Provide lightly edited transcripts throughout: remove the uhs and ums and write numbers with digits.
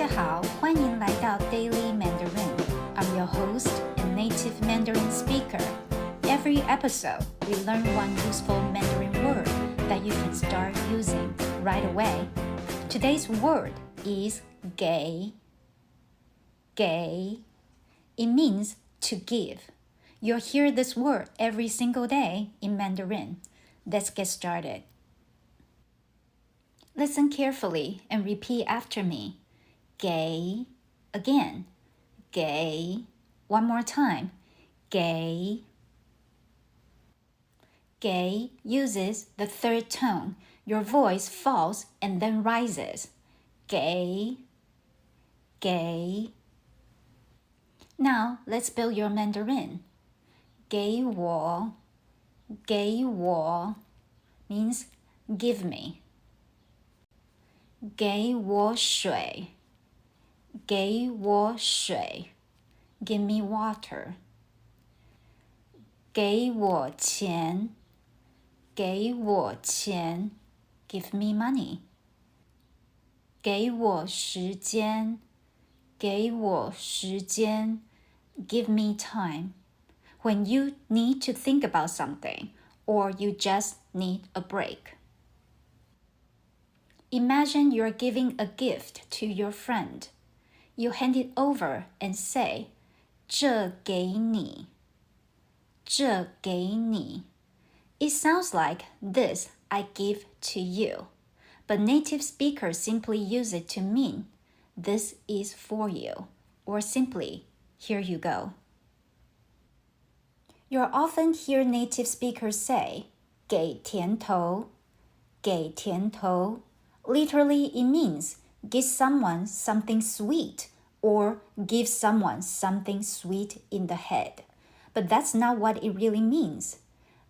家好，欢迎来到 Daily Mandarin. I'm your host and native Mandarin speaker. Every episode, we learn one useful Mandarin word that you can start using right away. Today's word is 给. 给. It means to give. You'll hear this word every single day in Mandarin. Let's get started. Listen carefully and repeat after me. 给. Again. 给. One more time. 给. 给 uses the third tone. Your voice falls and then rises. 给. 给. Now, let's build your Mandarin. 给我. 给我 means give me. 给我水. 给我水 give me water. 给我钱. 给我钱 give me money. 给我时间. 给我时间 give me time. When you need to think about something or you just need a break. Imagine you're giving a gift to your friend. You hand it over and say, 这给你. 这给你. It sounds like this I give to you, but native speakers simply use it to mean this is for you, or simply here you go. You'll often hear native speakers say, 给甜头. 给甜头. Literally, it means give someone something sweet or give someone something sweet in the head. But that's not what it really means.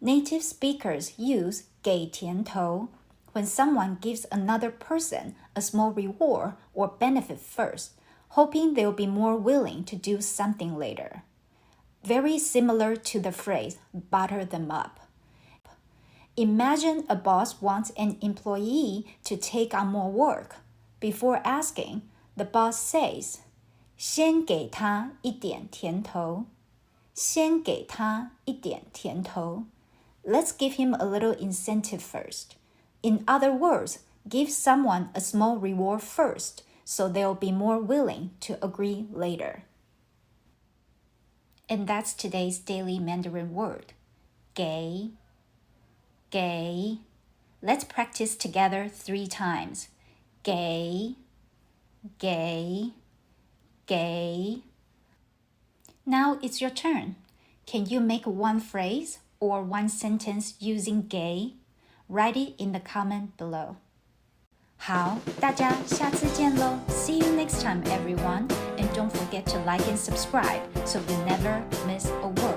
Native speakers use 给甜头 when someone gives another person a small reward or benefit first, hoping they'll be more willing to do something later. Very similar to the phrase butter them up. Imagine a boss wants an employee to take on more work. Before asking, the boss says, 先给他一点甜头. 先给他一点甜头. Let's give him a little incentive first. In other words, give someone a small reward first, so they'll be more willing to agree later. And that's today's daily Mandarin word, 给. 给. Let's practice together 3 times. 给. 给. 给. Now it's your turn. Can you make one phrase or one sentence using 给? Write it in the comment below. 好，大家下次见咯. See you next time, everyone. And don't forget to like and subscribe so you never miss a word.